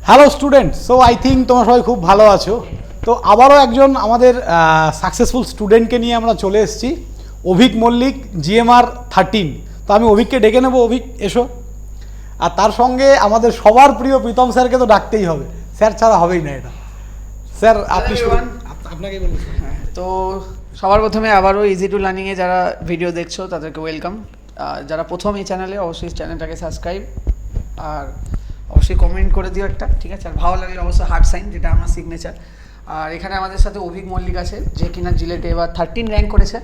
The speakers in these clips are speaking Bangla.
Hello student, so I think তোমরা সবাই খুব ভালো আছো। তো আবারও একজন আমাদের সাকসেসফুল স্টুডেন্টকে নিয়ে আমরা চলে এসেছি, অভিক মল্লিক, GMR 13। তো আমি অভিককে ডেকে নেবো। অভিক এসো। আর তার সঙ্গে আমাদের সবার প্রিয় প্রীতম স্যারকে তো ডাকতেই হবে, স্যার ছাড়া হবেই না এটা। স্যার আপনি আপনাকে বলুন। তো সবার প্রথমে আবারও ইজি টু লার্নিংয়ে যারা ভিডিও দেখছো তাদেরকে ওয়েলকাম। যারা প্রথম এই চ্যানেলে অবশ্যই চ্যানেলটাকে সাবস্ক্রাইব আর অবশ্যই কমেন্ট করে দিও একটা, ঠিক আছে? আর ভালো লাগলে অবশ্যই হার্ট সাইন, যেটা আমার সিগনেচার। আর এখানে আমাদের সাথে অভিক মল্লিক আছে, যে কিনা জিলেটে এবার 13 র্যাঙ্ক করেছে,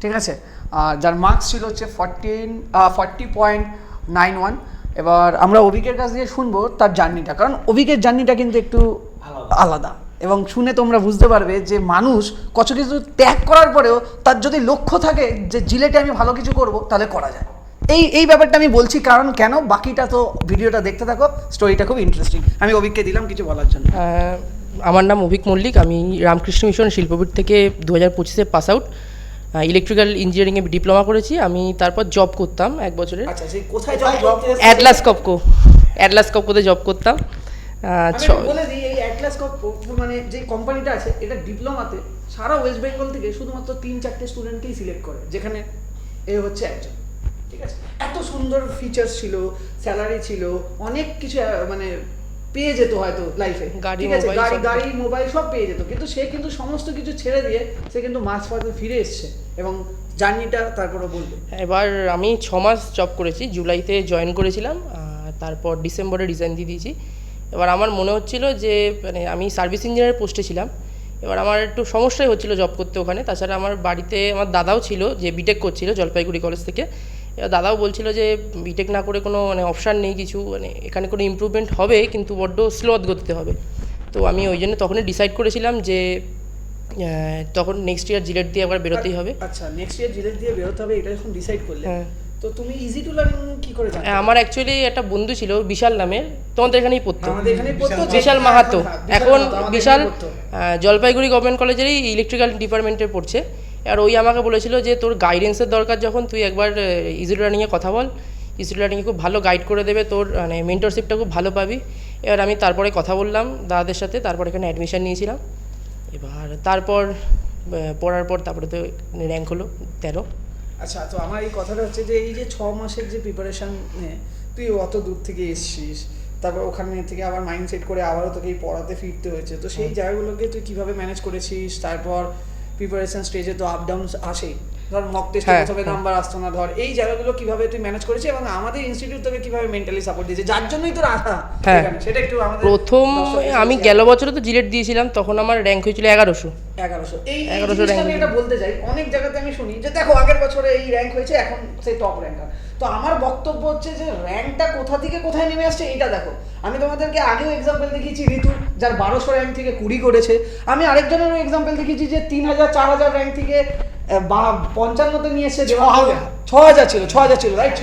ঠিক আছে? আর যার মার্কস ছিল হচ্ছে 40.91। এবার আমরা অভিকের কাছ দিয়ে শুনবো তার জার্নিটা, কারণ অভিকের জার্নিটা কিন্তু একটু আলাদা এবং শুনে তোমরা বুঝতে পারবে যে মানুষ কত কিছু ত্যাগ করার পরেও তার যদি লক্ষ্য থাকে যে জিলেটে আমি ভালো কিছু করব, তাহলে করা যায়। এই ব্যাপারটা আমি বলছি, কারণ কেন, বাকিটা তো ভিডিওটা দেখতে থাকো, স্টোরিটা খুব ইন্টারেস্টিং। আমি অভিককে দিলাম কিছু বলার জন্য। আমার নাম অভিক মল্লিক, আমি রামকৃষ্ণ মিশন শিল্পপীঠ থেকে 2025-এ পাস আউট। ইলেকট্রিক্যাল ইঞ্জিনিয়ারিংয়ে ডিপ্লোমা করেছি। আমি তারপর জব করতাম 1 বছরের। আচ্ছা, সেই কোথায় জব? অ্যাটলাস কপকোতে জব করতাম। বলে দিই, এই অ্যাটলাস কপকো মানে যে কোম্পানিটা আছে, এটা ডিপ্লোমাতে সারা ওয়েস্ট বেঙ্গল থেকে শুধুমাত্র 3-4টে স্টুডেন্টকেই সিলেক্ট করে, যেখানে এ হচ্ছে একজন, ঠিক আছে? এত সুন্দর ফিচার্স ছিল, স্যালারি ছিল, অনেক কিছু মানে পেয়ে যেত হয়তো লাইফে, ঠিক আছে? গাড়ি মোবাইল সব পেয়ে যেত, কিন্তু সে কিন্তু সমস্ত কিছু ছেড়ে দিয়ে সে কিন্তু মাস পথে ফিরে এসছে এবং জার্নিটা তারপরে বলবে। এবার আমি 6 মাস জব করেছি, জুলাইতে জয়েন করেছিলাম, তারপর ডিসেম্বরে রিজাইন দিয়ে দিয়েছি। এবার আমার মনে হচ্ছিল যে মানে আমি সার্ভিস ইঞ্জিনিয়ারের পোস্টে ছিলাম, এবার আমার একটু সমস্যাই হচ্ছিলো জব করতে ওখানে। তাছাড়া আমার বাড়িতে আমার দাদাও ছিল, যে বিটেক করছিল জলপাইগুড়ি কলেজ থেকে। এবার দাদাও বলছিল যে বিটেক না করে কোনো মানে অপশান নেই কিছু, মানে এখানে কোনো ইমপ্রুভমেন্ট হবে কিন্তু বড্ড স্লো গতিতে হবে। তো আমি ওই জন্য তখনই ডিসাইড করেছিলাম যে তখন নেক্সট ইয়ার জিলেট দিয়ে একবার বেরোতেই হবে। আচ্ছা, নেক্সট ইয়ার জিলেট দিয়ে বেরোতে হবে, এটা যখন ডিসাইড করলে, তো তুমি ইজি টু লার্নিং কি করে জানতে? আমার অ্যাকচুয়ালি একটা বন্ধু ছিল বিশাল নামের, তোমাদের এখানেই পড়তো, আমাদের এখানেই পড়তো, বিশাল মাহাতো। এখন বিশাল জলপাইগুড়ি গভর্নমেন্ট কলেজেরই ইলেকট্রিক্যাল ডিপার্টমেন্টে পড়ছে। আর ওই আমাকে বলেছিল যে তোর গাইডেন্সের দরকার, যখন তুই একবার ইজি টু লার্নিংয়ে কথা বল, ইজি টু লার্নিংয়ে খুব ভালো গাইড করে দেবে, তোর মানে মেন্টরশিপটা খুব ভালো পাবি। এবার আমি তারপরে কথা বললাম দাদাদের সাথে, তারপর এখানে অ্যাডমিশন নিয়েছিলাম। এবার তারপর পড়ার পর তারপরে তো র্যাঙ্ক হলো 13। আচ্ছা, তো আমার এই কথাটা হচ্ছে যে এই যে 6 মাসের যে প্রিপারেশন, তুই অত দূর থেকে এসছিস, তারপর ওখানে থেকে আবার মাইন্ডসেট করে আবারও তোকে এই পড়াতে ফিরতে হয়েছে, তো সেই জায়গাগুলোকে তুই কিভাবে ম্যানেজ করেছিস? তারপর প্রিপারেশন স্টেজে তো আপ ডাউন আসেই, ধর মক টেস্টে প্রথমে নাম্বার আসতো না, ধর এই জায়গাগুলো কিভাবে তুই ম্যানেজ করেছিস এবং আমাদের ইনস্টিটিউট তোকে কিভাবে মেন্টালি সাপোর্ট দিয়েছে, যার জন্যই তোর আশা, সেটা একটু আমাদের। প্রথম আমি গেল বছরে তো জিলেট দিয়েছিলাম, তখন আমার র্যাঙ্ক হয়েছিল 1100। এই 1100 র্যাঙ্ক। আমি এটা বলতে চাই, অনেক জায়গাতে আমি শুনি যে দেখো আগের বছরে এই র্যাঙ্ক হয়েছে, এখন সেই টপ র্যাঙ্কার। তো আমার বক্তব্য হচ্ছে যে র্যাঙ্কটা কোথা থেকে কোথায় নেমে আসছে এটা দেখো। আমি তোমাদেরকে আগেও এক্সাম্পল দেখিয়েছি, ঋতু যার 1200 র্যাঙ্ক থেকে 20 করেছে। আমি আরেকজনেরও এক্সাম্পল দেখিয়েছি যে 3000 4000 র্যাঙ্ক থেকে 55তে নিয়ে এসে 6000 ছিল, 6000 ছিল, রাইট?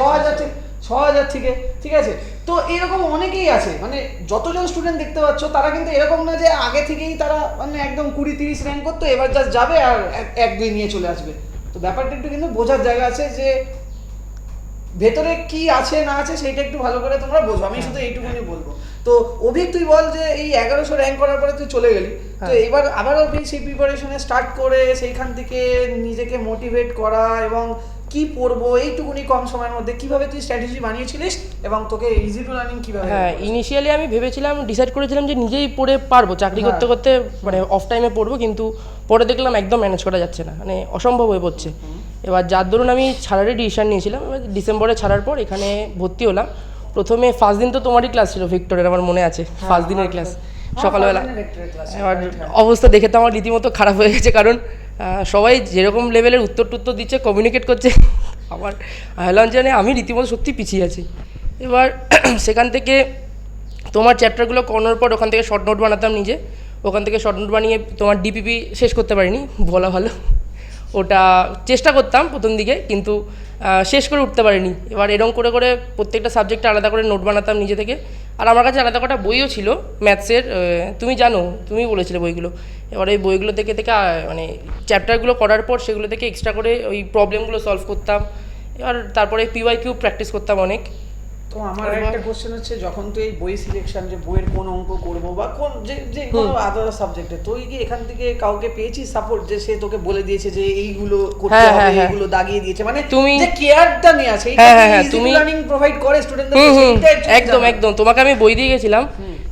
6000 থেকে, ঠিক আছে? তো এরকম অনেকেই আছে, মানে যতজন স্টুডেন্ট দেখতে পাচ্ছ তারা কিন্তু এরকম না যে আগে থেকেই তারা মানে একদম 20-30 র্যাঙ্ক করতো, এবার জাস্ট যাবে আর 1-2 নিয়ে চলে আসবে। তো ব্যাপারটা একটু কিন্তু বোঝার জায়গা আছে যে ভেতরে কি আছে না আছে সেইটা একটু ভালো করে তোমরা বোঝো। আমি শুধু এইটুকুনি বলবো। তো অভিক, তুই বল যে এই 1100 র্যাঙ্ক করার পরে তুই চলে গেলি, তো এবার আবারও সেই প্রিপারেশনে স্টার্ট করে সেইখান থেকে নিজেকে মোটিভেট করা এবং কি পড়বো এইটুকুনি কম সময়ের মধ্যে কিভাবে তুই স্ট্র্যাটেজি বানিয়েছিলিস এবং তোকে ইজি টু লার্নিং কিভাবে? হ্যাঁ, ইনিশিয়ালি আমি ভেবেছিলাম, ডিসাইড করেছিলাম যে নিজেই পড়ে পারবো, চাকরি করতে করতে মানে অফ টাইমে পড়বো, কিন্তু পরে দেখলাম একদম ম্যানেজ করা যাচ্ছে না, মানে অসম্ভব হয়ে পড়ছে। এবার যার দরুন আমি ছাড়ারই ডিসিশন নিয়েছিলাম। এবার ডিসেম্বরে ছাড়ার পর এখানে ভর্তি হলাম। প্রথমে ফার্স্ট দিন তো তোমারই ক্লাস ছিল ভিক্টোরিয়ার, আমার মনে আছে, ফার্স্ট দিনের ক্লাস সকালবেলা। এবার অবস্থা দেখে তো আমার রীতিমতো খারাপ হয়ে গেছে, কারণ সবাই যেরকম লেভেলের উত্তর টুত্তর দিচ্ছে, কমিউনিকেট করছে, আমার ভাবলাম যে আমি রীতিমতো সত্যি পিছিয়ে আছি। এবার সেখান থেকে তোমার চ্যাপ্টারগুলো করানোর পর ওখান থেকে শর্ট নোট বানাতাম নিজে, ওখান থেকে শর্ট নোট বানিয়ে তোমার ডিপিপি শেষ করতে পারিনি, বলা ভালো, ওটা চেষ্টা করতাম প্রথম দিকে, কিন্তু শেষ করে উঠতে পারিনি। এবার এরকম করে করে প্রত্যেকটা সাবজেক্টে আলাদা করে নোট বানাতাম নিজে থেকে। আর আমার কাছে আলাদা কটা বইও ছিল ম্যাথসের, তুমি জানো, তুমি বলেছিলে বইগুলো। এবার ওই বইগুলো থেকে মানে চ্যাপ্টারগুলো করার পর সেগুলো থেকে এক্সট্রা করে ওই প্রবলেমগুলো সলভ করতাম। এবার তারপরে PYQ প্র্যাকটিস করতাম অনেক। তো আমার একটা কোশ্চেন হচ্ছে, যখন তুই এই বই সিলেকশন, যে বইয়ের কোন অঙ্ক করব বা কোন যে কোনো আদার সাবজেক্টে, তুই কি এখান থেকে কাউকে পেয়েছিস সাপোর্ট, যে সে তোকে বলে দিয়েছে যে এইগুলো করতে হবে, এইগুলো দাগিয়ে দিয়েছে, মানে তুমি যে কেয়ারটা নিয়ে আছে, তুমি লার্নিং প্রোভাইড করে স্টুডেন্টদের? একদম একদম, তোমাকে আমি বই দিয়ে গেছিলাম,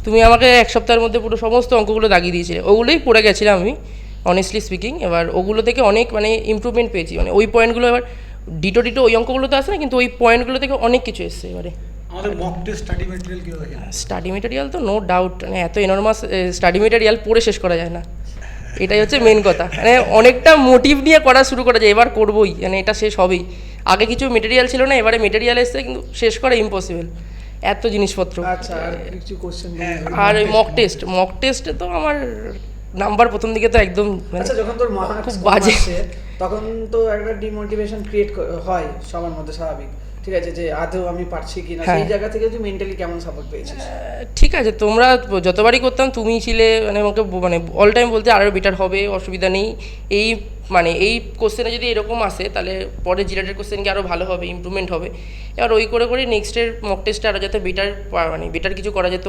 তুমি আমাকে এক সপ্তাহের মধ্যে পুরো সমস্ত অঙ্কগুলো দাগিয়ে দিয়েছিলে, ওগুলোই পড়ে গেছিলাম আমি অনেস্টলি স্পিকিং। এবার ওগুলো থেকে অনেক মানে ইমপ্রুভমেন্ট পেয়েছি, মানে ওই পয়েন্টগুলো এবার ডিটো ওই অঙ্কগুলোতে আসে না, কিন্তু ওই পয়েন্টগুলো থেকে অনেক কিছু এসছে। এবারে আমাদের মক টেস্ট স্টাডি ম্যাটেরিয়াল কি হয়? স্টাডি মেটেরিয়াল তো নো ডাউট, মানে এত এনর্মাস স্টাডি মেটেরিয়াল পড়ে শেষ করা যায় না, এটাই হচ্ছে মেন কথা। মানে অনেকটা মোটিভ নিয়ে করা শুরু করা যায়, এবার করবোই, মানে এটা শেষ হবেই। আগে কিছু মেটেরিয়াল ছিল না, এবারে মেটেরিয়াল এসছে, কিন্তু শেষ করা ইম্পসিবল, এত জিনিসপত্র। আচ্ছা, আর কিছু কোশ্চেন? আর ওই মক টেস্টে তো আমার নাম্বার প্রথম দিকে তো একদম আচ্ছা, যখন তোর খুব বাজে, তখন তো একটা ডিমোটিভেশন ক্রিয়েট হয় সবার মধ্যে, স্বাভাবিক, ঠিক আছে, যে আদৌ আমি পারছি কিনা, সেই জায়গা থেকে তুই মেন্টালি কেমন সাপোর্ট পেয়েছিস? ঠিক আছে, তোমরা যতবারই করতাম তুমিই ছিলে মানে আমাকে মানে অল টাইম বলতে আরও বেটার হবে, অসুবিধা নেই, এই মানে এই কোশ্চেনে যদি এরকম আসে তাহলে পরে জিলেটের কোশ্চেন কি আরও ভালো হবে, ইমপ্রুভমেন্ট হবে। এবার ওই করে করে নেক্সটের মক টেস্টে আরও যাতে বেটার মানে বেটার কিছু করা যেত,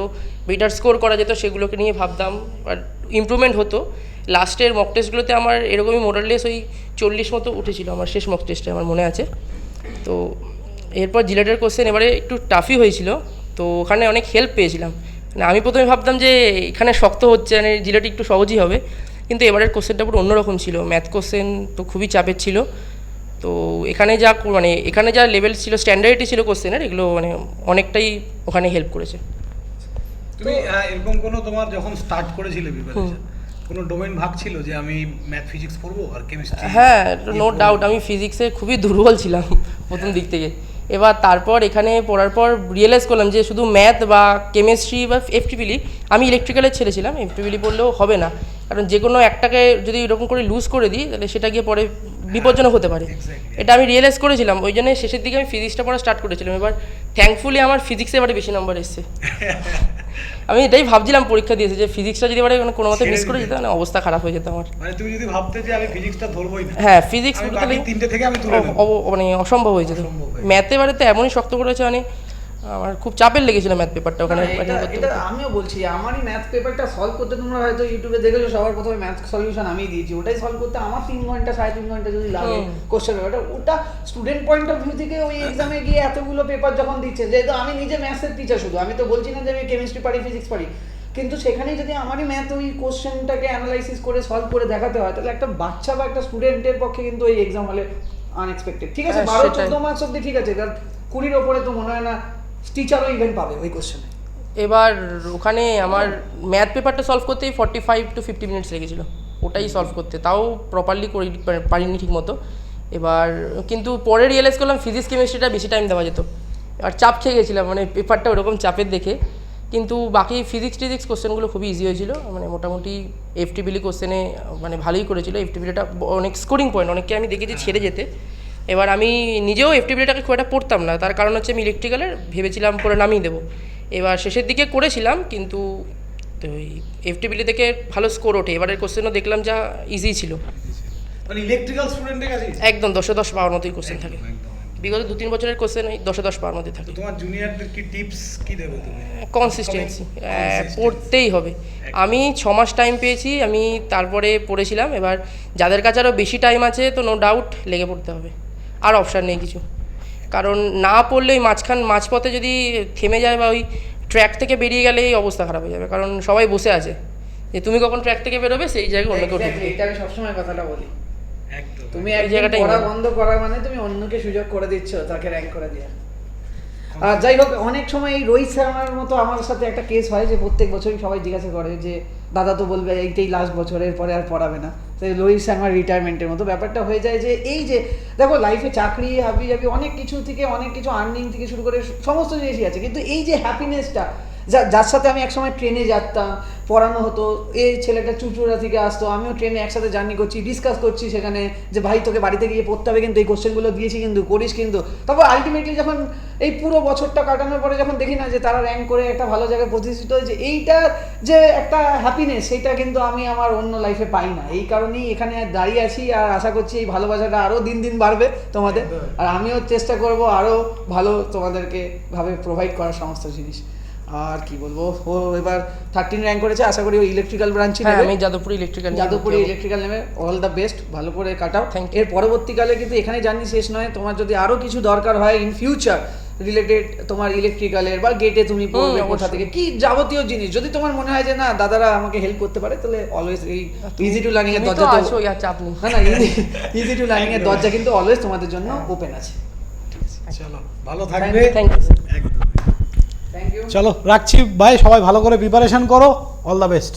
বেটার স্কোর করা যেত, সেগুলোকে নিয়ে ভাবতাম, আর ইমপ্রুভমেন্ট হতো। লাস্টের মক টেস্টগুলোতে আমার এরকমই মোরাললেস ওই 40 মতো উঠেছিল আমার শেষ মক টেস্টে, আমার মনে আছে। তো এরপর জিলেটের কোশ্চেন এবারে একটু টাফই হয়েছিল, তো ওখানে অনেক হেল্প পেয়েছিলাম। মানে আমি প্রথমে ভাবতাম যে এখানে শক্ত হচ্ছে, মানে জিলেট একটু সহজই হবে, কিন্তু এবারের কোশ্চেনটা পুরো অন্যরকম ছিল, ম্যাথ কোশ্চেন তো খুবই চাপের ছিল। তো এখানে যা লেভেল ছিল, স্ট্যান্ডার্ডই ছিল কোশ্চেনের, এগুলো মানে অনেকটাই ওখানে হেল্প করেছে। তুমি এরকম কোনো তোমার যখন স্টার্ট করেছিলে প্রিপারেশন, কোনো ডোমেন ভাগ ছিল যে আমি ম্যাথ ফিজিক্স পড়বো আর কেমিস্ট্রি? হ্যাঁ, নো ডাউট, আমি ফিজিক্সে খুবই দুর্বল ছিলাম প্রথম দিক থেকে। এবার তারপর এখানে পড়ার পর রিয়েলাইজ করলাম যে শুধু ম্যাথ বা কেমিস্ট্রি বা এফটিপিলি, আমি ইলেকট্রিক্যালের ছেলে ছিলাম, এফটিপিলি পড়লেও হবে না, কারণ যে কোনো একটাকে যদি এরকম করে লুজ করে দিই তাহলে সেটা গিয়ে পরে বিপজ্জনক হতে পারে, এটা আমি রিয়েলাইজ করেছিলাম। ওই জন্য শেষের দিকে আমি ফিজিক্সটা পড়া স্টার্ট করেছিলাম। এবার থ্যাঙ্কফুলি আমার ফিজিক্সে এবারে বেশি নাম্বার এসছে। আমি এটাই ভাবছিলাম পরীক্ষা দিয়েছে যে ফিজিক্সটা যদি এবারে কোনো মতে মিস করে যেত না, অবস্থা খারাপ হয়ে যেত আমার। মানে তুমি যদি ভাবতে যে আমি ফিজিক্সটা ধরবই না, হ্যাঁ ফিজিক্স তাহলে তিনটে থেকে আমি তুলে নেব, মানে অসম্ভব হয়ে যেত। ম্যাথে এবারে তো এমনই শক্ত করেছে, মানে আমার খুব চাপের লেগেছিল ম্যাথ পেপারটা ওখানে। এটা আমিও বলছি, আমারই ম্যাথ পেপারটা সলভ করতে, তোমরা হয়তো ইউটিউবে দেখেছো সবার প্রথমে ম্যাথ সলিউশন আমি দিয়েছি, ওটাই সলভ করতে আমার 3 ঘন্টা 3.5 ঘন্টা যদি লাগে কোশ্চেন পেপারটা, ওটা স্টুডেন্ট পয়েন্ট অফ ভিউ থেকে ওই এক্সামে গিয়ে এতগুলো পেপার যখন দিচ্ছে, যেহেতু আমি নিজে ম্যাথসের টিচার, শুধু আমি তো বলছি না যে আমি কেমিস্ট্রি পারি ফিজিক্স পারি, কিন্তু সেখানেই যদি আমারই ম্যাথ ওই কোশ্চেনটাকে অ্যানালাইসিস করে সলভ করে দেখাতে হয়, তাহলে একটা বাচ্চা বা একটা স্টুডেন্টের পক্ষে কিন্তু ওই এক্সাম হলে আনএক্সপেক্টেড। ঠিক আছে, 12-14 মার্কস অব্দি ঠিক আছে, এবার 20-র ওপরে তো মনে হয় না টিচারও ইভেন্ট পাবে ওই কোশ্চেনে। এবার ওখানে আমার ম্যাথ পেপারটা সলভ করতেই 45 to 50 মিনিটস লেগেছিলো, ওটাই সলভ করতে, তাও প্রপারলি পারিনি ঠিক মতো। এবার কিন্তু পরে রিয়েলাইজ করলাম ফিজিক্স কেমিস্ট্রিটা বেশি টাইম দেওয়া যেত, আর চাপ খেয়ে গেছিলাম মানে পেপারটা ওরকম চাপের দেখে। কিন্তু বাকি ফিজিক্স কোশ্চেনগুলো খুবই ইজি হয়েছিল, মানে মোটামুটি এফটিপিলি কোশ্চেনে মানে ভালোই করেছিল। এফটিপিলিটা অনেক স্কোরিং পয়েন্ট, অনেককে আমি দেখেছি ছেড়ে যেতে। এবার আমি নিজেও এফটিপিলিটাকে খুব একটা পড়তাম না, তার কারণ হচ্ছে আমি ইলেকট্রিক্যালের ভেবেছিলাম পরে নামিয়ে দেবো। এবার শেষের দিকে করেছিলাম, কিন্তু ওই এফটিপিলি থেকে ভালো স্কোর ওঠে। এবারের কোশ্চেনও দেখলাম যা ইজি ছিল, মানে ইলেকট্রিক্যাল স্টুডেন্টের কাছে একদম 10-10 পাওয়ার মতোই কোশ্চেন থাকে। বিগত 2-3 বছরের কোশ্চেন ওই 10-10 পাওয়ার মধ্যে থাকে। তোমার জুনিয়রদের কি টিপস কি দেবে তুমি? কনসিস্টেন্সি পড়তেই হবে। আমি 6 মাস টাইম পেয়েছি, আমি তারপরে পড়েছিলাম। এবার যাদের কাছে আরও বেশি টাইম আছে তো নো ডাউট লেগে পড়তে হবে, আর অপশান নেই কিছু। কারণ না পড়লে ওই মাঝপথে যদি থেমে যায় বা ওই ট্র্যাক থেকে বেরিয়ে গেলে এই অবস্থা খারাপ হয়ে যাবে, কারণ সবাই বসে আছে যে তুমি কখন ট্র্যাক থেকে বেরোবে সেই জায়গায় অন্য কেউ ঢুকবে। এটা আমি সবসময় কথাটা বলি, একদম তুমি এক জায়গাটাই পড়া বন্ধ করা মানে তুমি অন্যকে সুযোগ করে দিচ্ছ তাকে র্যাঙ্ক করে দেওয়া। আর যাই হোক, অনেক সময় এই রোহিত শর্মার মতো আমার সাথে একটা কেস হয় যে প্রত্যেক বছরই সবাই জিজ্ঞাসা করে যে দাদা তো বলবে এইটাই লাস্ট বছরের পরে আর পড়াবে না, তো রোহিত শর্মার রিটায়ারমেন্টের মতো ব্যাপারটা হয়ে যায়। যে এই যে দেখো লাইফে চাকরি হাবি অনেক কিছু থেকে অনেক কিছু আর্নিং থেকে শুরু করে সমস্ত জিনিসই আছে, কিন্তু এই যে হ্যাপিনেসটা যার সাথে আমি একসময় ট্রেনে যেতাম, পড়ানো হতো, এই ছেলেটা চুচুড়া থেকে আসতো, আমিও ট্রেনে একসাথে জার্নি করছি, ডিসকাস করছি সেখানে যে ভাই তোকে বাড়িতে গিয়ে পড়তে হবে, কিন্তু এই কোশ্চেনগুলো দিয়েছি, কিন্তু করিস কিন্তু। তারপর আলটিমেটলি যখন এই পুরো বছরটা কাটানোর পরে যখন দেখি না যে তারা র্যাঙ্ক করে একটা ভালো জায়গায় প্রতিষ্ঠিত হয়েছে, এইটা যে একটা হ্যাপিনেস, সেইটা কিন্তু আমি আমার অন্য লাইফে পাই না। এই কারণেই এখানে দাঁড়িয়ে আছি, আর আশা করছি এই ভালোবাসাটা আরও দিন দিন বাড়বে তোমাদের, আর আমিও চেষ্টা করব আরও ভালো তোমাদেরকে ভাবে প্রোভাইড করার সমস্ত জিনিস। আর কি বলবো, ও এবার 13 র্যাঙ্ক করেছে, আশা করি ও ইলেকট্রিক্যাল ব্রাঞ্চে হ্যাঁ নেবে। আমি যাদবপুর ইলেকট্রিক্যাল ইলেকট্রিক্যাল নেবে। অল দ্য বেস্ট, ভালো করে কাটাও। Thank you. এর পরবর্তীকালে কিন্তু এখানে জার্নি শেষ নয়, তোমার যদি আরও কিছু দরকার হয় ইন ফিউচার রিলেটেড তোমার ইলেকট্রিক্যালের বা গেটে তুমি পড়বে কোথা থেকে কি যাবতীয় জিনিস, যদি তোমার মনে হয় যে না দাদারা আমাকে হেল্প করতে পারে, তাহলে অলওয়েজ এই ইজি টু লার্নিং এর তুমি তো দরজা আছো, আর চাপ নেই। না ইজি টু লার্নিং এর দরজা কিন্তু অলওয়েজ তোমাদের জন্য ওপেন আছে। চলো ভালো থাকবে। Thank you sir. একদম। Thank you. চলো রাখছি, বাই। সবাই ভালো করে প্রিপারেশন করো, অল দ্য বেস্ট।